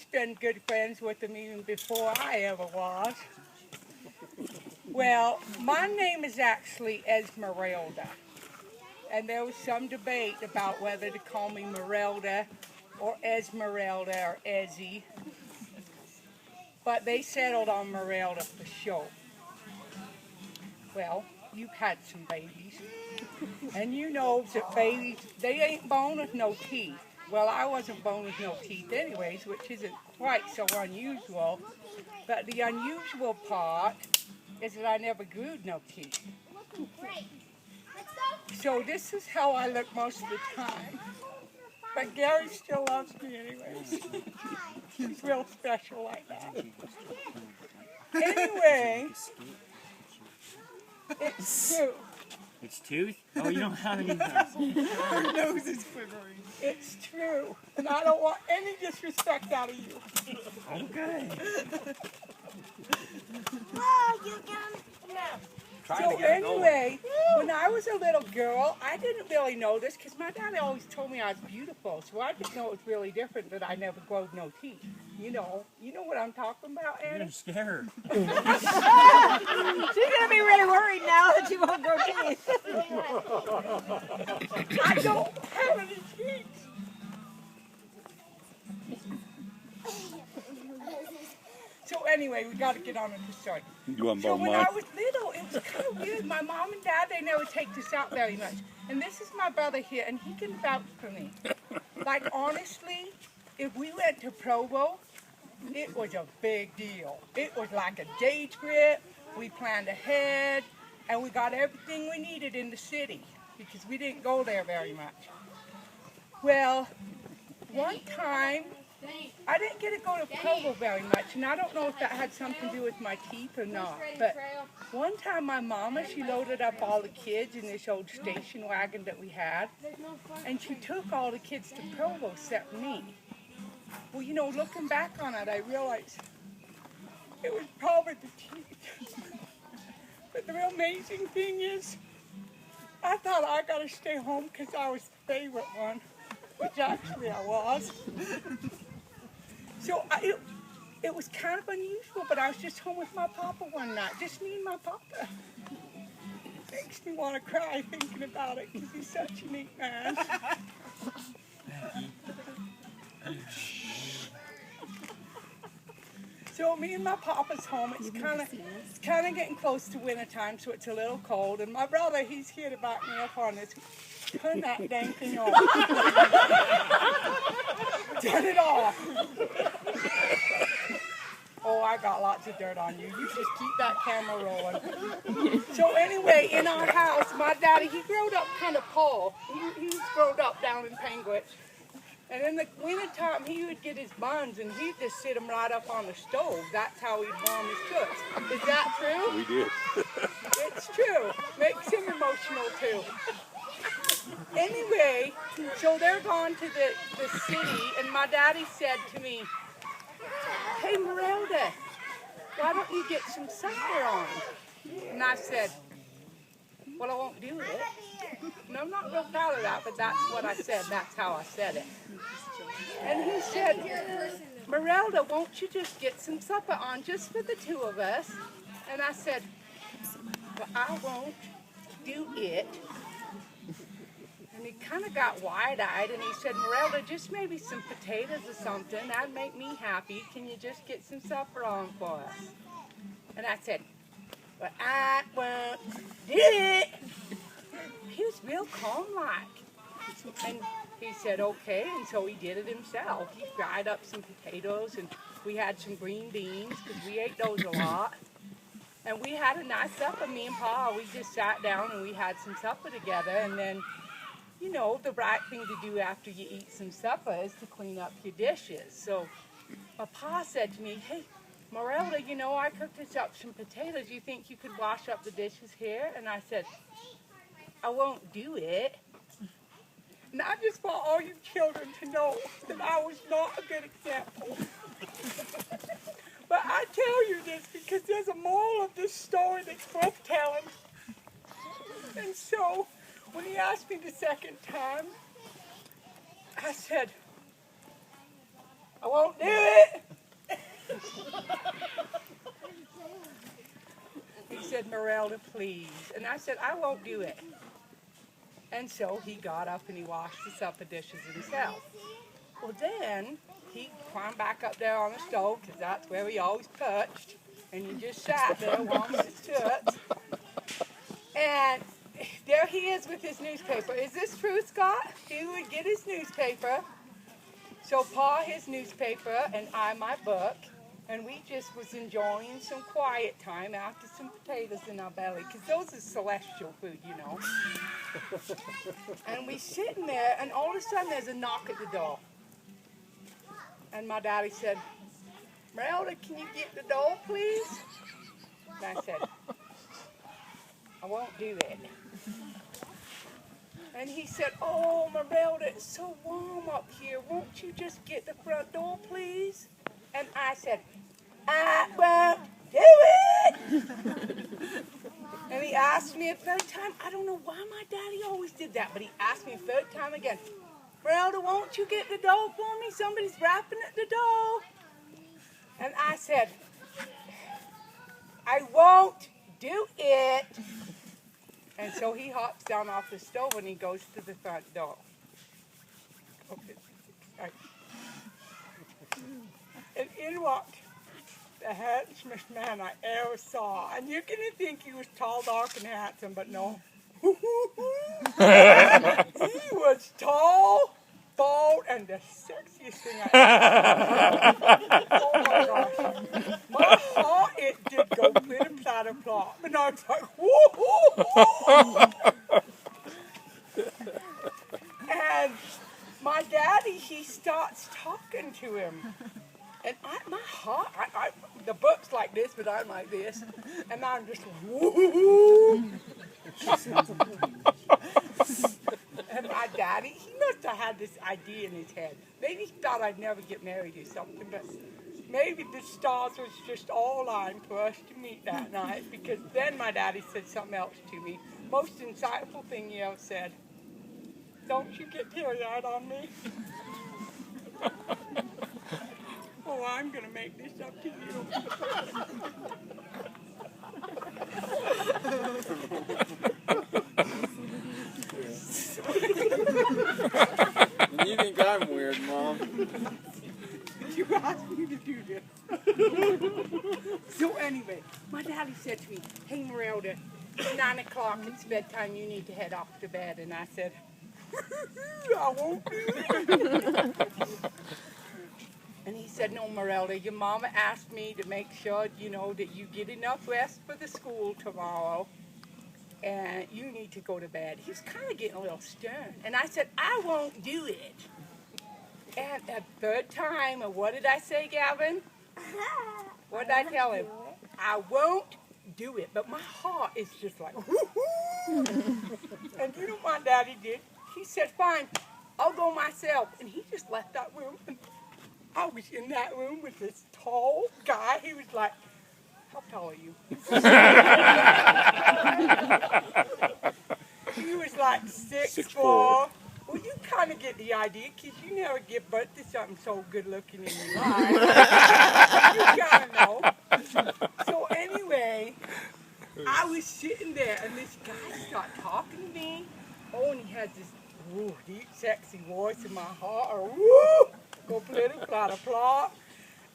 He's been good friends with him even before I ever was. Well, my name is actually Asmerelda. And there was some debate about whether to call me Merelda or Asmerelda or Ezzy. But they settled on Merelda for sure. Well, you've had some babies. And you know that babies, they ain't born with no teeth. Well, I wasn't born with no teeth anyways, which isn't quite so unusual. But the unusual part is that I never grew no teeth. So this is how I look most of the time. But Gary still loves me anyways. He's real special like that. Anyway, it's true. It's tooth? Oh, you don't have any nose. Your nose is quivering. It's true. And I don't want any disrespect out of you. Okay. So anyway, when I was a little girl, I didn't really know this because my dad always told me I was beautiful. So I didn't know it was really different that I never growed no teeth. You know what I'm talking about, Annie? I'm scared. She's gonna be really worried now that she won't grow teeth. I don't have any teeth. So anyway, we got to get on with the story. So when I was little, it was kind of weird. My mom and dad, they never take this out very much. And this is my brother here, and he can vouch for me. Like, honestly, if we went to Provo, it was a big deal. It was like a day trip. We planned ahead, and we got everything we needed in the city because we didn't go there very much. Well, one time, I didn't get to go to Provo very much, and I don't know if that had something to do with my teeth or not, but one time my mama, she loaded up all the kids in this old station wagon that we had, and she took all the kids to Provo except me. Well, you know, looking back on it, I realized it was probably the teeth. But the real amazing thing is, I thought I got to stay home because I was the favorite one, which actually I was. So it was kind of unusual, but I was just home with my papa one night, just me and my papa. Makes me want to cry thinking about it because he's such a neat man. So me and my papa's home. It's kind of getting close to winter time, so it's a little cold. And my brother, he's here to back me up on this. Turn that dang thing off. Turn it off. Oh, I got lots of dirt on you. You just keep that camera rolling. So anyway, in our house, my daddy, he growed up kind of poor. He growed up down in Penguich. And in the wintertime, he would get his buns and he'd just sit them right up on the stove. That's how he'd warm his toots. Is that true? We did. It's true. Makes him emotional too. Anyway, so they're gone to the city, and my daddy said to me, "Hey, Merelda, why don't you get some supper on?" And I said, "Well, I won't do it." And I'm not real proud of that, but that's what I said. That's how I said it. And he said, "Merelda, won't you just get some supper on just for the two of us?" And I said, "Well, I won't do it." And he kind of got wide-eyed, and he said, "Merelda, just maybe some potatoes or something. That'd make me happy. Can you just get some supper on for us?" And I said, "Well, I won't do it." He was real calm-like. And he said, "Okay," and so he did it himself. He fried up some potatoes, and we had some green beans, because we ate those a lot. And we had a nice supper, me and Pa. We just sat down and we had some supper together, and then, you know, the right thing to do after you eat some supper is to clean up your dishes. So my Pa said to me, "Hey, Merelda, you know, I cooked us up some potatoes. You think you could wash up the dishes here?" And I said, "I won't do it." And I just want all you children to know that I was not a good example. But I tell you this because there's a moral of this story that's worth telling. And so, when he asked me the second time, I said, "I won't do it." said, Merelda, please. And I said, I won't do it. And so he got up and he washed the supper dishes himself. Well, then he climbed back up there on the stove, because that's where he always perched. And he just sat there warming his toots. And there he is with his newspaper. Is this true, Scott? He would get his newspaper. So Pa his newspaper and I my book. And we just was enjoying some quiet time after some potatoes in our belly. Because those are celestial food, you know. And we sitting there, and all of a sudden there's a knock at the door. And my daddy said, Merelda, can you get the door, please? And I said, I won't do it. And he said, oh, Merelda, it's so warm up here. Won't you just get the front door, please? And I said, I won't do it. And he asked me a third time. I don't know why my daddy always did that, but he asked me a third time again, Merelda, won't you get the door for me? Somebody's rapping at the door. And I said, I won't do it. And so he hops down off the stove and he goes to the front door. And in walked the handsomest man I ever saw. And you're going to think he was tall, dark, and handsome, but no. He was tall, bald, and the sexiest thing I ever seen. Oh my gosh. My heart, it did go plitter, plop. And I was like, whoo. And my daddy, he starts talking to him. And my heart, the book's like this, but I'm like this. And I'm just, whoo. And my daddy, he must have had this idea in his head. Maybe he thought I'd never get married or something, but maybe the stars was just all aligned for us to meet that night, because then my daddy said something else to me. Most insightful thing he ever said. Don't you get teary-eyed on me. Oh, I'm going to make this up to you. You think I'm weird, Mom? You asked me to do this. So anyway, my daddy said to me, hey, Merelda, it's 9 o'clock, it's bedtime, you need to head off to bed. And I said, I won't do it. And he said, no, Merelda, your mama asked me to make sure, you know, that you get enough rest for the school tomorrow. And you need to go to bed. He was kind of getting a little stern. And I said, I won't do it. And a third time, what did I say, Gavin? What did I tell him? I won't do it. But my heart is just like, whoo-hoo. And you know what my daddy did? He said, fine, I'll go myself. And he just left that room. And I was in that room with this tall guy. He was like, how tall are you? He was like 6'4". Well, you kind of get the idea, because you never give birth to something so good looking in your life. You kind of know. So anyway, I was sitting there, and this guy started talking to me. Oh, and he has this deep, sexy voice in my heart. Go plitter, platter, plop.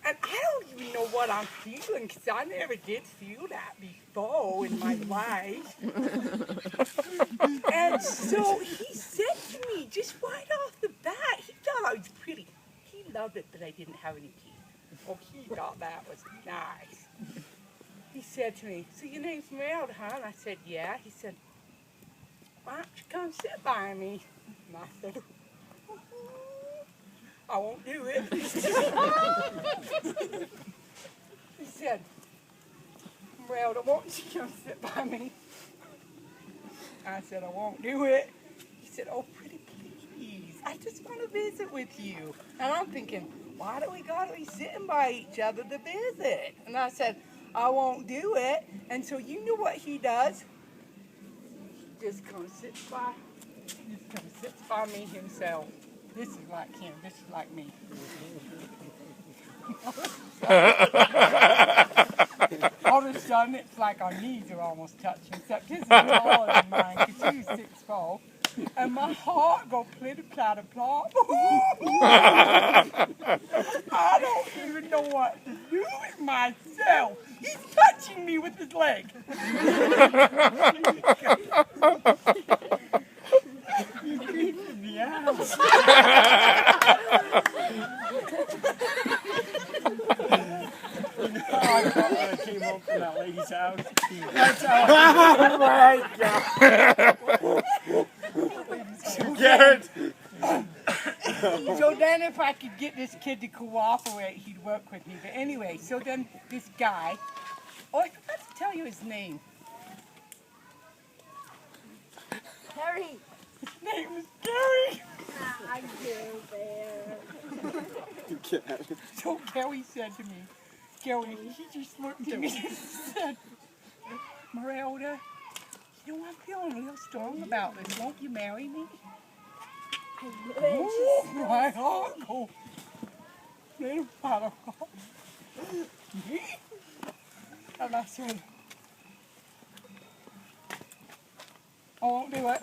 And I don't even know what I'm feeling, because I never did feel that before in my life. And so he said to me, just right off the bat, he thought I was pretty. He loved it that I didn't have any teeth. Oh, he thought that was nice. He said to me, so your name's Merelda, huh? And I said, yeah. He said, why don't you come sit by me? And I said, I won't do it. He said, Merelda, won't you come sit by me? I said, I won't do it. He said, oh, pretty please. I just want to visit with you. And I'm thinking, why do we got to be sitting by each other to visit? And I said, I won't do it. And so you know what he does? He just comes sits by me himself. This is like him. This is like me. I'll just son, it's like our knees are almost touching, except his is taller than mine, because he's 6'4". And my heart go plitter-platter-plop. I don't even know what to do with myself. He's touching me with his leg. You're creeping me out. I thought when I came home from that lady's house. That's how Garrett! So then if I could get this kid to cooperate, he'd work with me. But anyway, so then this guy, oh, I forgot to tell you his name. Harry. His name is Gary. I do there. So Gary said to me, Gary, he just looked at me and said, Merelda, you know, I'm feeling real strong about this. Won't you marry me? Oh, my uncle. Little father. And I said, I won't do it.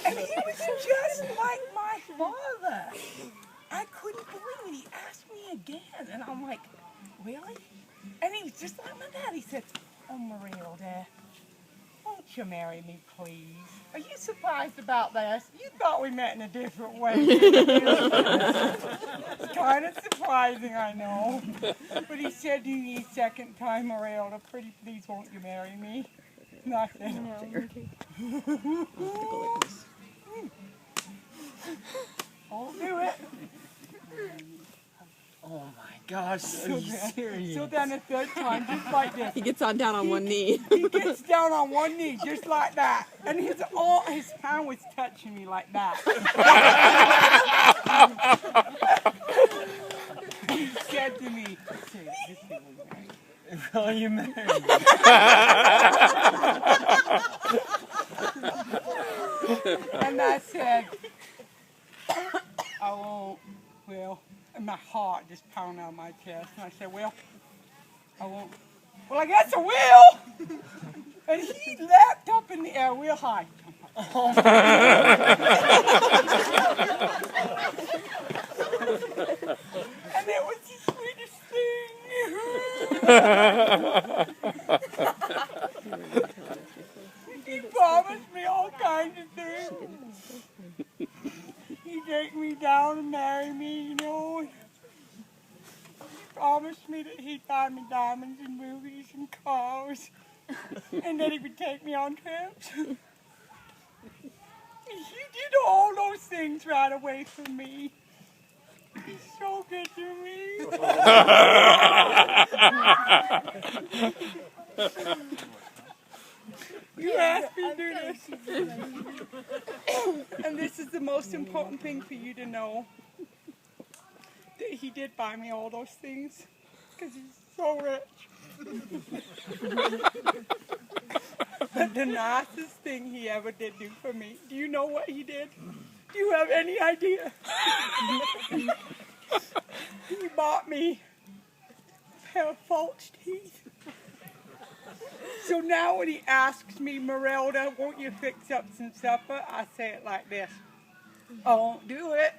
And he was just like my father. I couldn't believe it. He asked me again. And I'm like, really? And he was just like my dad. He said, oh, Merelda, won't you marry me, please? Are you surprised about this? You thought we met in a different way, didn't you? It's kind of surprising, I know. But he said, do you need second time, Merelda? Pretty please, won't you marry me? And I said, no. I'll do it. Oh my gosh, are you serious? So then a third time, just like this. He gets down on one knee. He gets down on one knee, just like that. And his hand was touching me like that. He said to me, Will you marry me? and I said, I won't. Well, and my heart just pounded out my chest. And I said, well, I won't. Well, I guess I will. And he leapt up in the air real high. Oh my and it was the sweetest thing. He promised me all kinds of things. He'd take me down and marry me, you know. He promised me that he'd buy me diamonds and movies and cars. And that he would take me on trips. He did all those things right away from me. He's so good to me. You asked me to do this. And this is the most important thing for you to know. That he did buy me all those things. Because he's so rich. But the nicest thing he ever did do for me, do you know what he did? Do you have any idea? He bought me a pair of false teeth. So now when he asks me, Merelda, won't you fix up some supper? I say it like this. I won't do it.